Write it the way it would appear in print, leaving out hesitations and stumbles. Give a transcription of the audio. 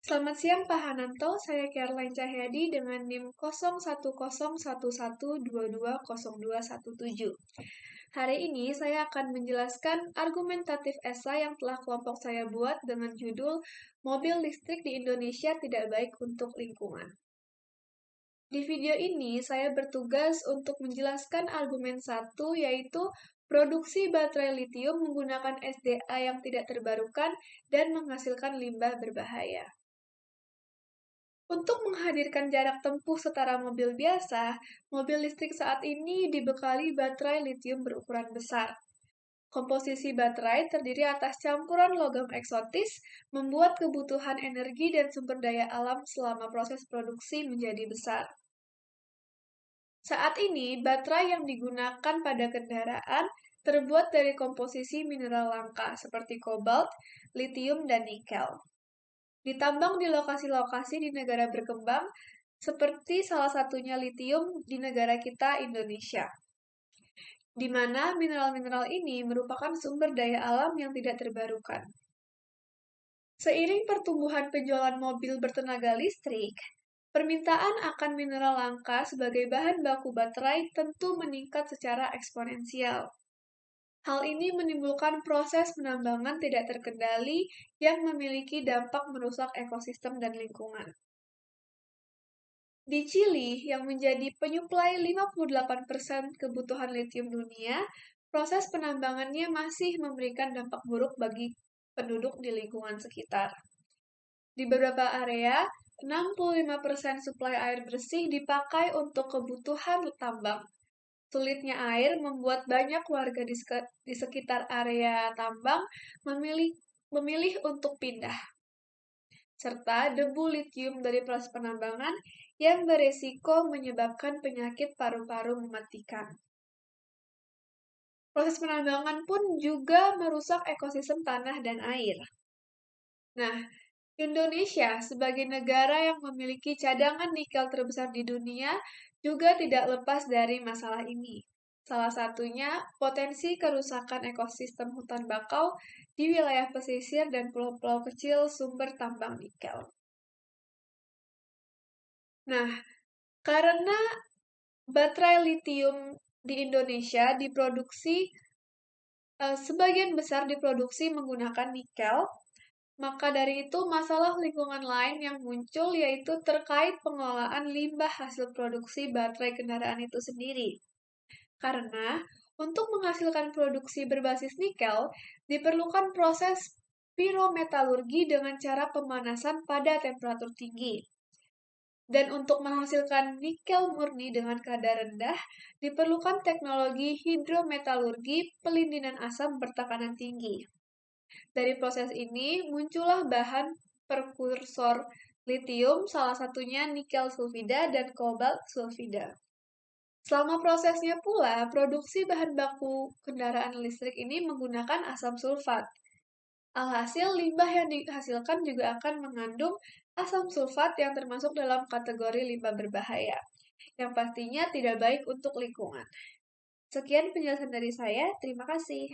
Selamat siang Pak Hananto, saya Caroline Cahyadi dengan NIM 010112202117. Hari ini saya akan menjelaskan argumentatif esai yang telah kelompok saya buat dengan judul Mobil Listrik di Indonesia Tidak Baik untuk Lingkungan. Di video ini, saya bertugas untuk menjelaskan argumen satu, yaitu produksi baterai litium menggunakan SDA yang tidak terbarukan dan menghasilkan limbah berbahaya. Untuk menghadirkan jarak tempuh setara mobil biasa, mobil listrik saat ini dibekali baterai litium berukuran besar. Komposisi baterai terdiri atas campuran logam eksotis, membuat kebutuhan energi dan sumber daya alam selama proses produksi menjadi besar. Saat ini, baterai yang digunakan pada kendaraan terbuat dari komposisi mineral langka seperti kobalt, litium, dan nikel. Ditambang di lokasi-lokasi di negara berkembang, seperti salah satunya litium di negara kita, Indonesia, di mana mineral-mineral ini merupakan sumber daya alam yang tidak terbarukan. Seiring pertumbuhan penjualan mobil bertenaga listrik, permintaan akan mineral langka sebagai bahan baku baterai tentu meningkat secara eksponensial. Hal ini menimbulkan proses penambangan tidak terkendali yang memiliki dampak merusak ekosistem dan lingkungan. Di Chili, yang menjadi penyuplai 58% kebutuhan litium dunia, proses penambangannya masih memberikan dampak buruk bagi penduduk di lingkungan sekitar. Di beberapa area, 65% suplai air bersih dipakai untuk kebutuhan tambang. Sulitnya air membuat banyak warga di sekitar area tambang memilih untuk pindah, serta debu litium dari proses penambangan yang beresiko menyebabkan penyakit paru-paru mematikan. Proses penambangan pun juga merusak ekosistem tanah dan air. Nah, Indonesia sebagai negara yang memiliki cadangan nikel terbesar di dunia juga tidak lepas dari masalah ini. Salah satunya potensi kerusakan ekosistem hutan bakau di wilayah pesisir dan pulau-pulau kecil sumber tambang nikel. Nah, karena baterai litium di Indonesia sebagian besar diproduksi menggunakan nikel, maka dari itu masalah lingkungan lain yang muncul yaitu terkait pengelolaan limbah hasil produksi baterai kendaraan itu sendiri. Karena untuk menghasilkan produksi berbasis nikel, diperlukan proses pirometalurgi dengan cara pemanasan pada temperatur tinggi. Dan untuk menghasilkan nikel murni dengan kadar rendah, diperlukan teknologi hidrometalurgi pelindinan asam bertekanan tinggi. Dari proses ini, muncullah bahan prekursor litium, salah satunya nikel sulfida dan kobalt sulfida. Selama prosesnya pula, produksi bahan baku kendaraan listrik ini menggunakan asam sulfat. Alhasil, limbah yang dihasilkan juga akan mengandung asam sulfat yang termasuk dalam kategori limbah berbahaya, yang pastinya tidak baik untuk lingkungan. Sekian penjelasan dari saya, terima kasih.